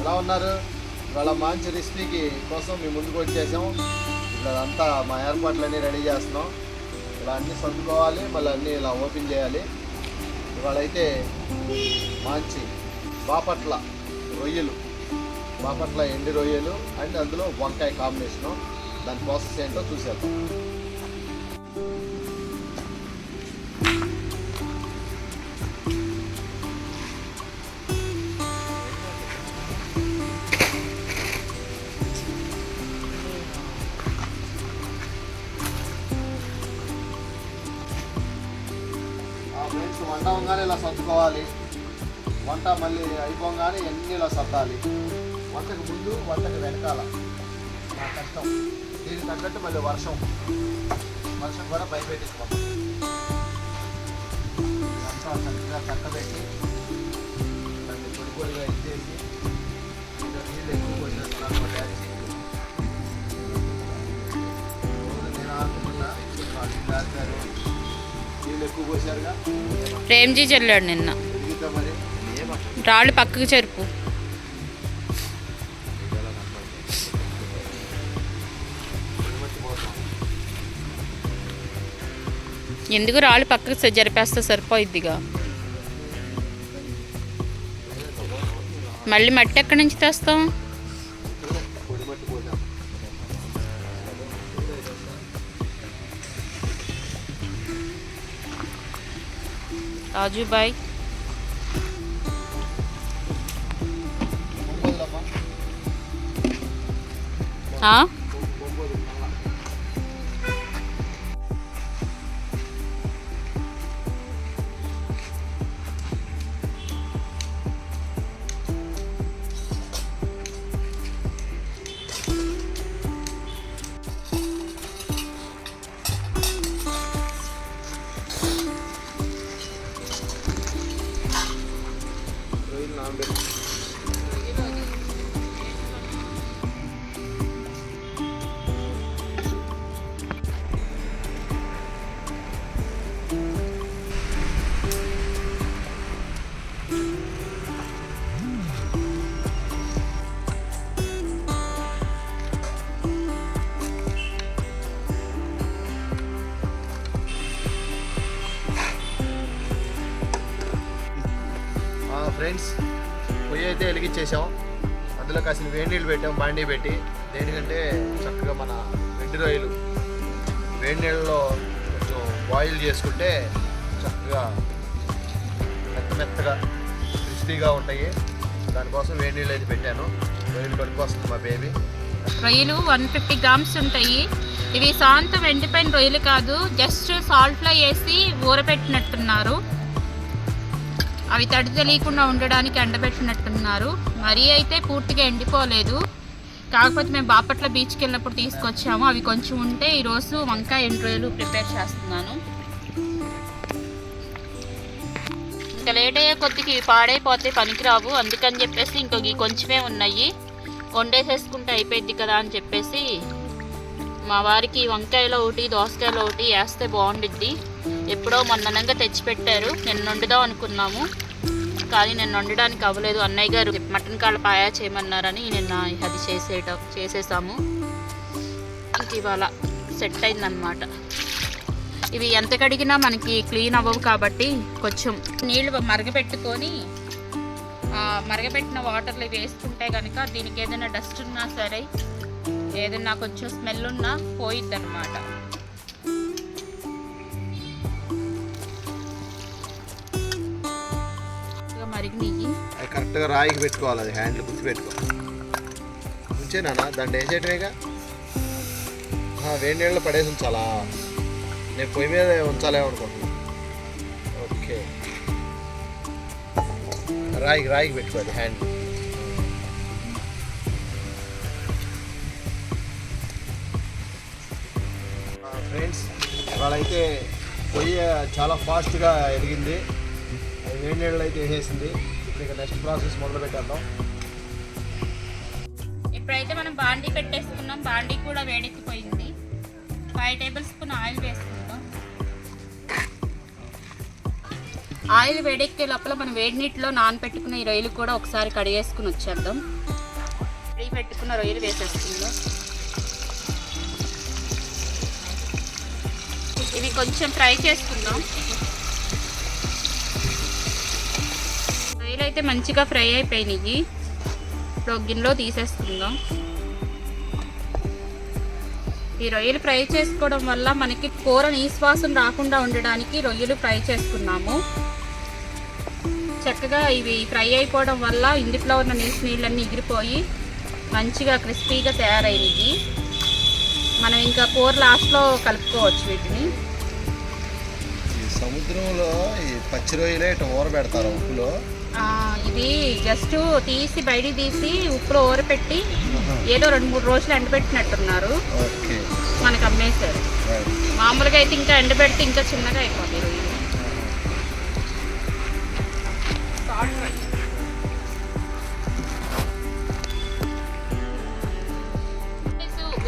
ఎలా ఉన్నారు? ఇవాళ మంచి రెసిపీకి కోసం మేము ముందుకు వచ్చేసాం. ఇలా అంతా మా ఏర్పాట్లన్నీ రెడీ చేస్తున్నాం. ఇలా అన్నీ సర్దుకోవాలి, మళ్ళీ అన్నీ ఇలా ఓపెన్ చేయాలి. ఇవాళ అయితే మంచి బాపట్ల రొయ్యలు, బాపట్ల ఎండి రొయ్యలు అండ్ అందులో వంకాయ కాంబినేషను. దాని ప్రాసెస్ ఏంటో చూసేద్దాం. వంట అవగానే ఇలా సర్దుకోవాలి. వంట మళ్ళీ అయిపోగానే ఎన్ని ఇలా సర్దాలి. వంటకు ముందు, వంటకు వెనకాల నా కష్టం. దీనికి తగ్గట్టు మళ్ళీ వర్షం కూడా భయపెట్టేసుకోవాలి. అంతా చక్కగా చక్కబెట్టి దాన్ని పొడి పొడిగా ఇచ్చేసి నీళ్ళు ఎక్కువ పోసేస్తున్నాను. నేను ఆడుకుంటున్నా, నీళ్ళు ఎక్కువ పోసారుగా. ప్రేమ్జీ చెల్లాడు నిన్న. రాళ్ళు పక్కకు చెరుపు. ఎందుకు రాళ్ళు పక్కకు జరిపేస్తే సరిపోయిద్దిగా. మళ్ళీ మట్టి ఎక్కడి నుంచి తెస్తాం? రాజుబాయ్ ఫ్రెండ్స్, పొయ్యి అయితే వెలిగించేసాం. అందులో కాసిన వేడి నీళ్ళు పెట్టాం, బాండీ పెట్టి. దేనికంటే చక్కగా మన ఎండు రొయ్యలు వేడి నీళ్ళలో కొంచెం బాయిల్ చేసుకుంటే చక్కగా మెత్తగా క్రిస్పీగా ఉంటాయి. దానికోసం వేడి నీళ్ళు అయితే పెట్టాను. రొయ్యలు కడుక్కొస్తుంది మా బేబీ. రొయ్యలు 150 గ్రామ్స్ ఉంటాయి. ఇవి సాంతం ఎండిపోయిన రొయ్యలు కాదు, జస్ట్ సాల్ట్లో వేసి ఊరపెట్టినట్టున్నారు. అవి తడి తెలియకుండా ఉండడానికి ఎండబెట్టినట్టున్నారు. మరీ అయితే పూర్తిగా ఎండిపోలేదు. కాకపోతే మేము బాపట్ల బీచ్కి వెళ్ళినప్పుడు తీసుకొచ్చాము. అవి కొంచెం ఉంటే ఈరోజు వంకాయ ఎండు రొయ్యలు ప్రిపేర్ చేస్తున్నాను. ఇంకా లేట్ అయ్యే కొద్దికి పాడైపోతే పనికిరావు, అందుకని చెప్పేసి ఇంకొక కొంచెమే ఉన్నాయి, వండేసేసుకుంటే అయిపోయింది కదా అని చెప్పేసి మా వారికి వంకాయలో ఒకటి దోసకాయలో ఒకటి వేస్తే బాగుండిద్ది. ఎప్పుడో మొన్ననంగా తెచ్చిపెట్టారు. నిన్న వండుదాం అనుకున్నాము, కానీ నిన్న వండడానికి అవ్వలేదు. అన్నయ్య గారు మటన్ కాళ్ళ పాయా చేయమన్నారని నిన్న అది చేసేసాము. ఇంక ఇవాళ సెట్ అయిందనమాట. ఇవి ఎంత కడిగినా మనకి క్లీన్ అవ్వవు కాబట్టి కొంచెం నీళ్ళు మరగపెట్టుకొని మరగపెట్టిన వాటర్లో వేసుకుంటే కనుక దీనికి ఏదైనా డస్ట్ ఉన్నా సరే, ఏదైనా కొంచెం స్మెల్ ఉన్నా పోయిద్ది అనమాట. మరిగినవి కరెక్ట్గా రాయికి పెట్టుకోవాలి. అది హ్యాండిల్ గుర్తు పెట్టుకోవాలి. ఉంచేనా దాన్ని వేసేటవేగా. వేడి నీళ్ళు పడేసి ఉంచాలా? నేను పొయ్యి మీద ఉంచాలేమో అనుకుంటున్నాను. ఓకే, రాయికి పెట్టుకోవాలి హ్యాండిల్. ఫ్రెండ్స్, ఇవాళ అయితే పొయ్యి చాలా ఫాస్ట్గా ఎదిగింది. వేడి నీళ్ళు అయితే వేసేసింది. ఇప్పుడు ఇక నెక్స్ట్ ప్రాసెస్ మొదలు పెట్టేద్దాం. ఇప్పుడైతే మనం బాండీ పెట్టేసుకున్నాం. బాండీ కూడా వేడెక్కిపోయింది. 5 టేబుల్ స్పూన్ ఆయిల్ వేసుకుందాం. ఆయిల్ వేడెక్కే లోపల మనం వేడి నీటిలో నానబెట్టుకున్న ఈ రొయ్యలు కూడా ఒకసారి కడిగేసుకుని వచ్చేద్దాం. కడిగి పెట్టుకున్న రొయ్యలు వేసేసుకుందాం. ఇవి కొంచెం ఫ్రై చేసుకుందాం. రొయ్యలు అయితే మంచిగా ఫ్రై అయిపోయినాయి. ఇప్పుడు గిన్నెలో తీసేసుకుందాం. ఈ రొయ్యలు ఫ్రై చేసుకోవడం వల్ల మనకి కూర నీశ్వాసం రాకుండా ఉండడానికి రొయ్యలు ఫ్రై చేసుకున్నాము. చక్కగా ఇవి ఫ్రై అయిపోవడం వల్ల ఇందులో ఉన్న నీళ్ళన్నీ ఎగిరిపోయి మంచిగా క్రిస్పీగా తయారైనవి. మనం ఇంకా కూర లాస్ట్లో కలుపుకోవచ్చు వీటిని. సముద్రంలో ఈ పచ్చి రొయ్యలే ఇట్లా ఊర పెడతారు ఉప్పులో. ఇది జస్ట్ తీసి బయట తీసి ఉప్పులో ఊరపెట్టి ఏదో 2-3 రోజులు ఎండబెట్టినట్టున్నారు. మనకు అమ్మేశారు. మామూలుగా అయితే ఇంకా ఎండబెడితే ఇంకా చిన్నగా అయిపోతాయి రొయ్యలు.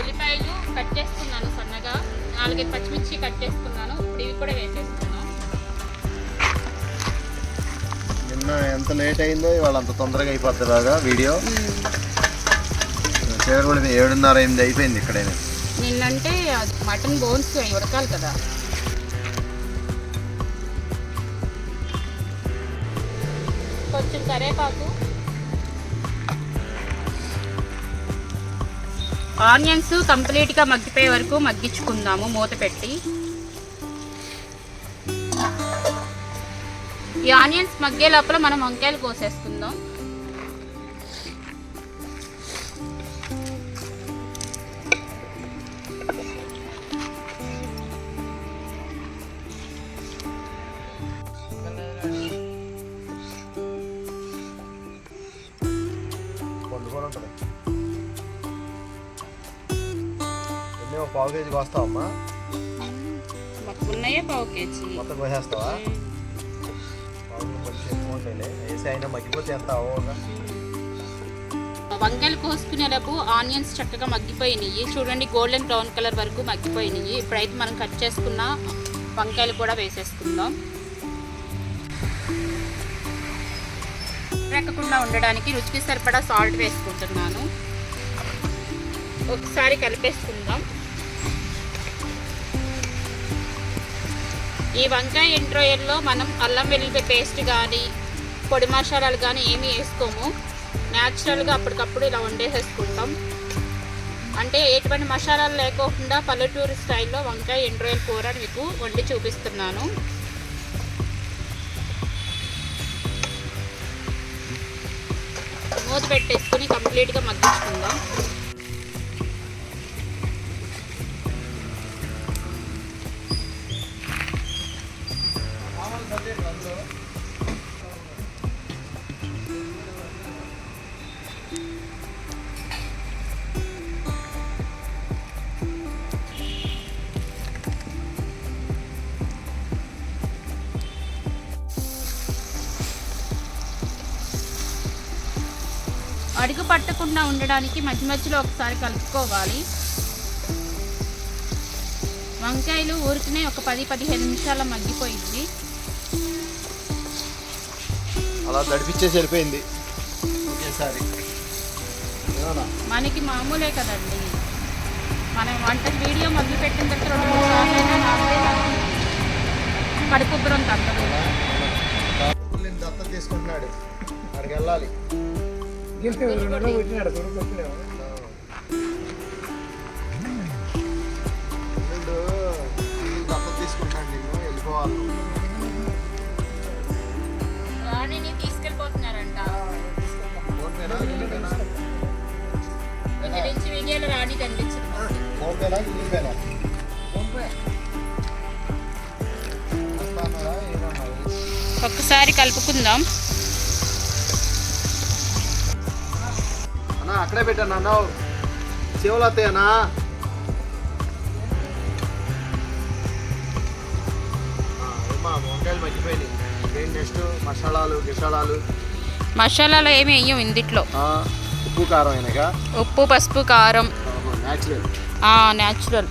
ఉల్లిపాయలు కట్ చేసుకున్నాను సన్నగా, 4 పచ్చిమిర్చి కట్ చేసుకున్నాను. ఇప్పుడు ఇవి కూడా వేసేసుకున్నాను. నిన్న ఎంత లేట్ అయిందో ఇవాళ అంత తొందరగా అయిపోద్ది బాగా వీడియో. చివరి కూడా 7:30-8 అయిపోయింది ఇక్కడైనా. నిన్నంటే మటన్ బోన్స్ అవి ఉడకాలి కదా. కొంచెం కరివేపాకు, ఆనియన్స్ కంప్లీట్గా మగ్గిపోయే వరకు మగ్గించుకుందాము మూత పెట్టి. ఈ ఆనియన్స్ మగ్గే లోపల మనం వంకాయలు కోసేసుకుందాం. పావు కేజీ కోస్తావమ్మా? ఉన్నాయే పావు కేజీ మొత్తం కోసేస్తావా? కొంచెం ఎక్కువ ఉంటాయిలే, వేసి అయినా మగ్గిపోతే ఎంత అవగా. వంకాయలు కోసుకునేటప్పుడు ఆనియన్స్ చక్కగా మగ్గిపోయినాయి. చూడండి, గోల్డెన్ బ్రౌన్ కలర్ వరకు మగ్గిపోయినాయి. ఇప్పుడైతే మనం కట్ చేసుకున్న వంకాయలు కూడా వేసేసుకుందాం. రెక్కకుండా ఉండడానికి రుచికి సరిపడా సాల్ట్ వేసుకుంటున్నాను. ఒకసారి కలిపేసుకుందాం. ఈ వంకాయ ఎండ్రాయల్లో మనం అల్లం వెల్లుల్లి పేస్ట్ కానీ పొడి మసాలాలు కానీ ఏమీ వేసుకోము. న్యాచురల్గా అప్పటికప్పుడు ఇలా వండేసేసుకుంటాం. అంటే ఎటువంటి మసాలాలు లేకోకుండా పల్లెటూరు స్టైల్లో వంకాయ ఎండ్రాయల్ కూర మీకు వండి చూపిస్తున్నాను. మూత పెట్టేసుకొని కంప్లీట్గా మగ్గించుకుందాం. అడుగు పట్టకుండా ఉండడానికి మధ్య మధ్యలో ఒకసారి కలుపుకోవాలి. వంకాయలు ఊరికనే ఒక 10-15 నిమిషాల మగ్గిపోయింది. అలా తడిపిచ్చేసి వెళ్ళిపోయింది ఒకేసారి. మనకి మామూలే కదండి, మనం వంట వీడియో మొదలు పెట్టిన తర్వాత 2-3 సార్లు కడుపుబ్బరం తగ్గదు. దత్త తీసుకుంటున్నాడు, అక్కడికి వెళ్ళాలి. దత్త తీసుకుంటాడు, నేను వెళ్ళిపోవాలి. రాణిని తీసుకెళ్ళిపోతున్నారంట. ఇంటి నుంచి వీడియోలో రాణి కనిపించింది. ఒక్కసారి కలుపుకుందాం. అన్నా అక్కడే పెట్టాను అన్న, సేవలు వస్తాయన్నా. వంకాయలు మగ్గిపోయినాయి. ఏం నెక్స్ట్ మసాలాలు ఏమి వేయం ఇందులో. ఉప్పు కారం అయినాక, ఉప్పు పసుపు కారం న్యాచురల్.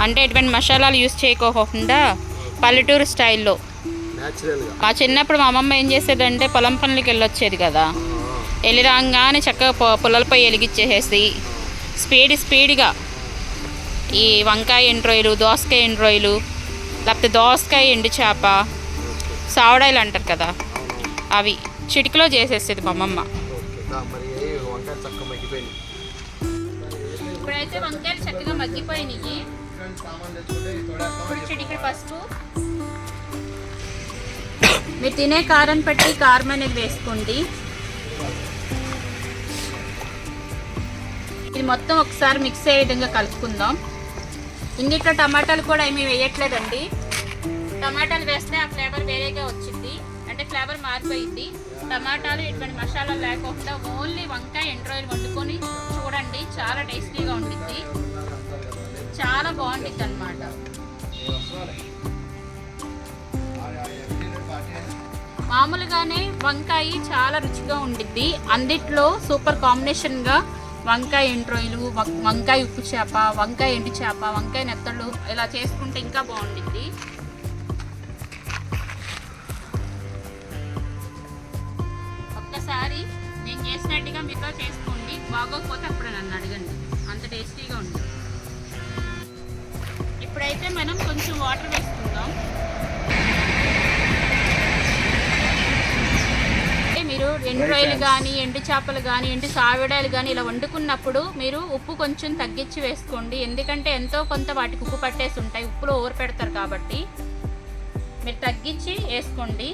అంటే ఎటువంటి మసాలాలు యూజ్ చేయకోకుండా పల్లెటూరు స్టైల్లో న్యాచురల్గా. మా చిన్నప్పుడు మా అమ్మమ్మ ఏం చేసేదంటే పొలం పనులకి వెళ్ళొచ్చేది కదా, వెళ్ళి రాగానే చక్కగా పొలాలపై వెలిగిచ్చేసేసి స్పీడ్గా ఈ వంకాయ ఎండు రొయ్యలు, దోసకాయ ఎండు రొయ్యలు, లేకపోతే దోసకాయ ఎండు చేప, సావడాయిలు అంటారు కదా, అవి చిటికలో చేసేసేది మా అమ్మమ్మ. ఇప్పుడైతే వంకాయలు చక్కగా మగ్గిపోయినాయి. ఇప్పుడు చిటికెడు పసుపు, మీరు తినే కారం పెట్టి కారం అనేది వేసుకోండి. ఇది మొత్తం ఒకసారి మిక్స్ అయ్యే విధంగా కలుపుకుందాం. ఇందులో టమాటాలు కూడా ఏమీ వేయట్లేదండి. టమాటాలు వేస్తే ఆ ఫ్లేవర్ వేరేగా వచ్చింది, అంటే ఫ్లేవర్ మారిపోయింది. టమాటాలు ఇటువంటి మసాలా లేకుండా ఓన్లీ వంకాయ ఎండు రొయ్యలు వండుకొని చూడండి, చాలా టేస్టీగా ఉండిద్ది, చాలా బాగుండిద్ది అన్నమాట. మామూలుగానే వంకాయ చాలా రుచిగా ఉండిద్ది, అందుట్లో సూపర్ కాంబినేషన్గా వంకాయ ఎండు రొయ్యలు, వంకాయ ఉప్పు చేప, వంకాయ ఎండు చేప, వంకాయ నెత్తళ్ళు ఇలా చేసుకుంటే ఇంకా బాగుండిద్ది. ఒక్కసారి నేను చేసినట్టుగా మీతో చేసుకోండి, బాగోకపోతే అప్పుడు నన్ను అడగండి, అంత టేస్టీగా ఉంటుంది. ఇప్పుడైతే మనం కొంచెం వాటర్ వేసుకుందాం. మీరు ఎండు రొయ్యలు కానీ, ఎండు చేపలు కానీ, ఎండు సావిడాలు కానీ ఇలా వండుకున్నప్పుడు మీరు ఉప్పు కొంచెం తగ్గించి వేసుకోండి, ఎందుకంటే ఎంతో కొంత వాటికి ఉప్పు పట్టేసి ఉంటాయి, ఉప్పులో ఓవర్ పెడతారు కాబట్టి మీరు తగ్గించి వేసుకోండి.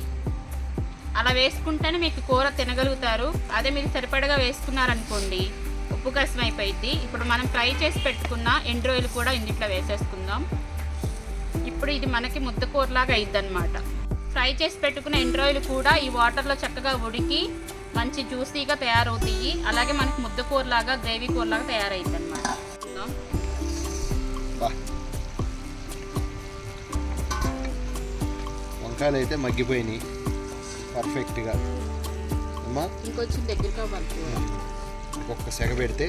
అలా వేసుకుంటేనే మీకు కూర తినగలుగుతారు. అదే మీరు సరిపడగా వేసుకున్నారనుకోండి ఉప్పు కసం అయిపోయింది. ఇప్పుడు మనం ఫ్రై చేసి పెట్టుకున్న ఎండు రొయ్యలు కూడా ఇందులో వేసేసుకుందాం. ఇప్పుడు ఇది మనకి ముద్ద కూరలాగా అయిద్ది అన్నమాట. ఫ్రై చేసి పెట్టుకున్న ఎండు రొయ్యలు కూడా ఈ వాటర్లో చక్కగా ఉడికి మంచి జ్యూసీగా తయారవుతాయి, అలాగే మనకి ముద్ద కూరలాగా, గ్రేవీ కూరలాగా తయారైద్ది అన్నమాట. వంకాయలు అయితే మగ్గిపోయినాయి పర్ఫెక్ట్గా. ఇంకొంచెం దగ్గరగా ఒక్క సెగ పెడితే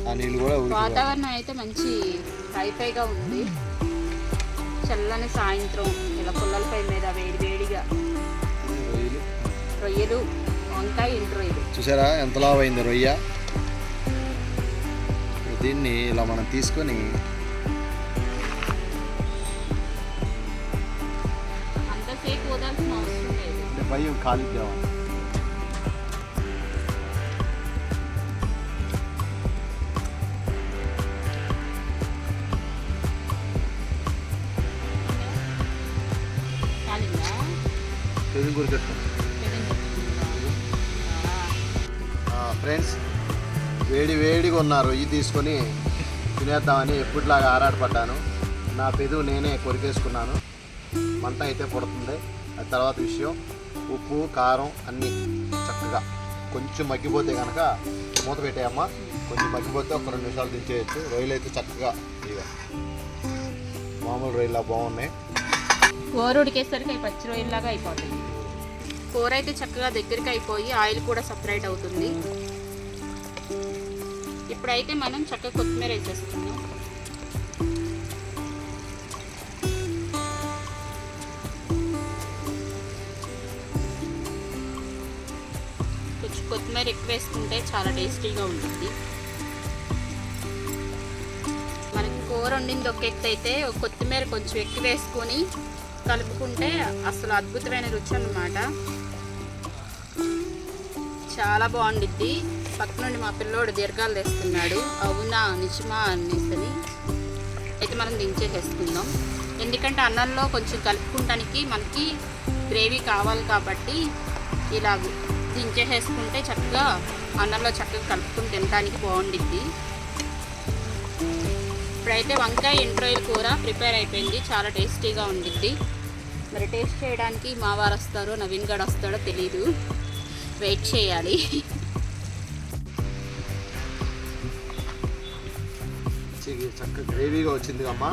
ఆ నీళ్ళు కూడా. వాతావరణం అయితే మంచి హైఫైగా ఉంది, చల్లని సాయంత్రం ఇలా పుల్లలపై మీద వేడిగా రొయ్యలు, వంకాయ ఎండు రొయ్యలు చూసారా ఎంత లావైంది రొయ్య. దీన్ని ఇలా మనం తీసుకొని అంతసేపు వదాల్సిన అవసరం లేదు, భయం కాలిద్దామని. ఫ్రెండ్స్, వేడిగా ఉన్న రొయ్యి తీసుకొని తినేద్దామని ఎప్పటిలాగా ఆరాటపడ్డాను. నా పెదవు నేనే కొరికేసుకున్నాను. మంట అయితే పుడుతుంది, అది తర్వాత విషయం. ఉప్పు, కారం అన్నీ చక్కగా కొంచెం మగ్గిపోతే కనుక మూత పెట్టేయమ్మా. కొంచెం మగ్గిపోతే ఒక 2 నిమిషాలు దించేయచ్చు. రొయ్యలు అయితే చక్కగా ఇక మామూలు రొయ్యలా బాగున్నాయి. కూర ఉడికేసరికి పచ్చి రొయ్యలాగా అయిపోతుంది. కూర అయితే చక్కగా దగ్గరికి అయిపోయి ఆయిల్ కూడా సపరేట్ అవుతుంది. ఇప్పుడైతే మనం చక్కగా కొత్తిమీర వేసేసుకుందాం. కొంచెం కొత్తిమీర ఎక్కువ వేసుకుంటే చాలా టేస్టీగా ఉంటుంది. మనకి కూర వండింది ఒక ఎత్తు అయితే కొత్తిమీర కొంచెం ఎక్కువ వేసుకొని కలుపుకుంటే అసలు అద్భుతమైన రుచి అన్నమాట, చాలా బాగుండిద్ది. పక్క నుండి మా పిల్లోడు దీర్ఘాలు తెస్తున్నాడు, అవునా నిజమా అనేసి. అయితే మనం దించేసేసుకుందాం, ఎందుకంటే అన్నంలో కొంచెం కలుపుకుంటానికి మనకి గ్రేవీ కావాలి కాబట్టి ఇలా దించేసేసుకుంటే చక్కగా అన్నంలో చక్కగా కలుపుకుని తినడానికి బాగుండిద్ది. ఇప్పుడైతే వంకాయ ఎండు రొయ్యల కూర ప్రిపేర్ అయిపోయింది, చాలా టేస్టీగా ఉండిద్ది. మరి టేస్ట్ చేయడానికి మా వారు వస్తారో నవీన్ గడ్ వస్తాడో తెలీదు, వెయిట్ చేయాలి. చక్కగా గ్రేవీగా వచ్చింది అమ్మా.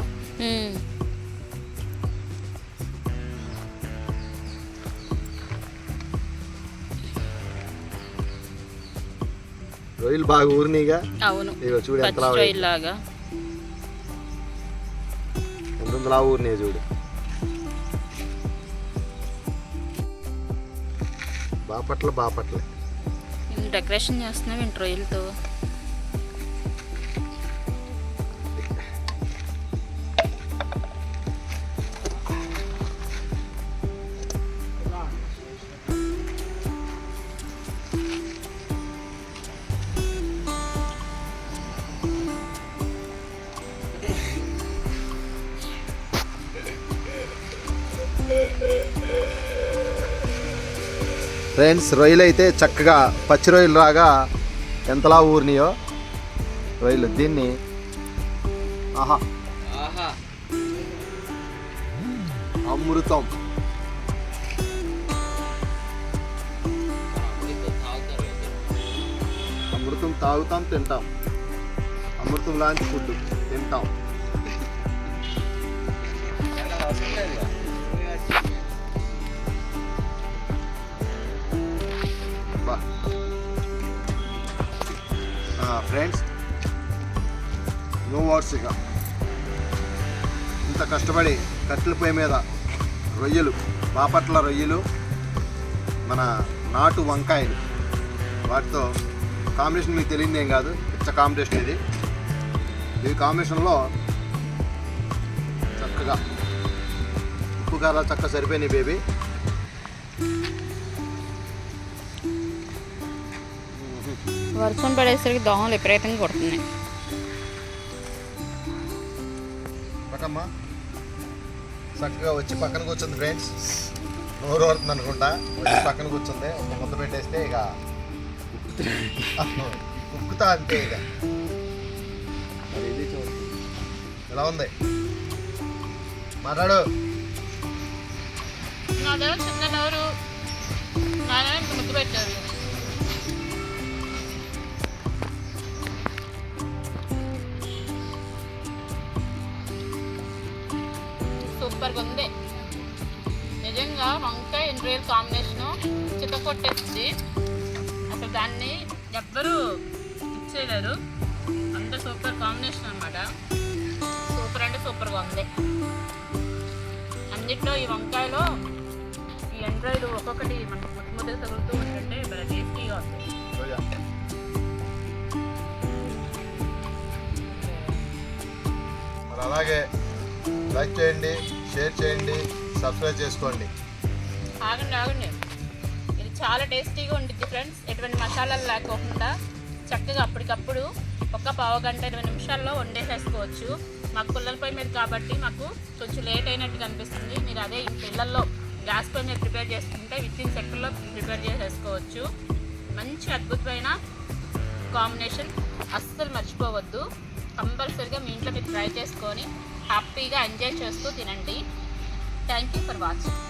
రొయ్యలు బాగా ఊరినిగా. అవును, చూడు ఎంత లాగా ఊరినాయి చూడు. బాపట్లే డెకరేషన్ చేస్తున్నాం ఏంటి రొయ్యలతో. ఫ్రెండ్స్, రొయ్యలు అయితే చక్కగా పచ్చి రొయ్యలు రాగా ఎంతలా ఊరినాయో రొయ్యలు. దీన్ని ఆహా అమృతం. అమృతం తాగుతాం, తింటాం. అమృతం లాంటి ఫుడ్ తింటాం. Friends, no words. ఇక ఇంత కష్టపడి కట్టెల పొయ్యి మీద రొయ్యలు, బాపట్ల రొయ్యలు, మన నాటు వంకాయలు, వాటితో కాంబినేషన్ మీకు తెలియదు ఏం కాదు, పిచ్చ కాంబినేషన్ ఇది. ఈ కాంబినేషన్లో చక్కగా ఉప్పు కారాలు చక్కగా సరిపోయినాయి బేబీ. వర్షం పడేసరికి దోమలు విపరీతంగా కొడుతున్నాయి. పక్కమ్మా చక్కగా వచ్చి పక్కన కూర్చుంది ఫ్రెండ్స్. నోరు పడుతుంది అనుకుంటా. వచ్చి పక్కన కూర్చుంది. ఒక ముద్ద పెట్టేస్తే ఇక ఉక్కుతా అంతే. ఇక మరి ఇది చూడండి ఎలా ఉంది. మాట్లాడు. నాదేమో చిన్న నోరు, నాదేమో ఇంత ముద్దు పెట్టారు. సూపర్గా ఉంది నిజంగా. వంకాయ ఎండ్రియల్ కాంబినేషను చితకొట్టేస్తుంది. అసలు దాన్ని ఎవ్వరూ ఇచ్చేయలేరు. అంత సూపర్ కాంబినేషన్ అనమాట. సూపర్ అంటే సూపర్గా ఉంది. అన్నిట్లో ఈ వంకాయలో ఈ ఎండ్రాయిలు ఒక్కొక్కటి మనకు ముద్దలు తగులుతూ ఉంటుంటే బాగా టేస్టీగా ఉంది. మరి అలాగే లైక్ చేయండి, షేర్ చేయండి, సబ్స్క్రైబ్ చేసుకోండి. ఆగండి, ఇది చాలా టేస్టీగా ఉంటుంది ఫ్రెండ్స్. ఎటువంటి మసాలాలు లేకోకుండా చక్కగా అప్పటికప్పుడు ఒక పావుగంట 20 నిమిషాల్లో వండేసేసుకోవచ్చు. మాకు పుల్లల పొయ్యి మీద కాబట్టి మాకు కొంచెం లేట్ అయినట్టుగా అనిపిస్తుంది. మీరు అదే ఇంక ఇళ్ళల్లో గ్యాస్ పొయ్యి మీద ప్రిపేర్ చేసుకుంటే వితిన్ సెకండ్లో ప్రిపేర్ చేసేసుకోవచ్చు. మంచి అద్భుతమైన కాంబినేషన్, అస్సలు మర్చిపోవద్దు. కంపల్సరీగా మీ ఇంట్లో మీరు ట్రై చేసుకొని హ్యాపీగా ఎంజాయ్ చేస్తూ తినండి. Thank you for watching.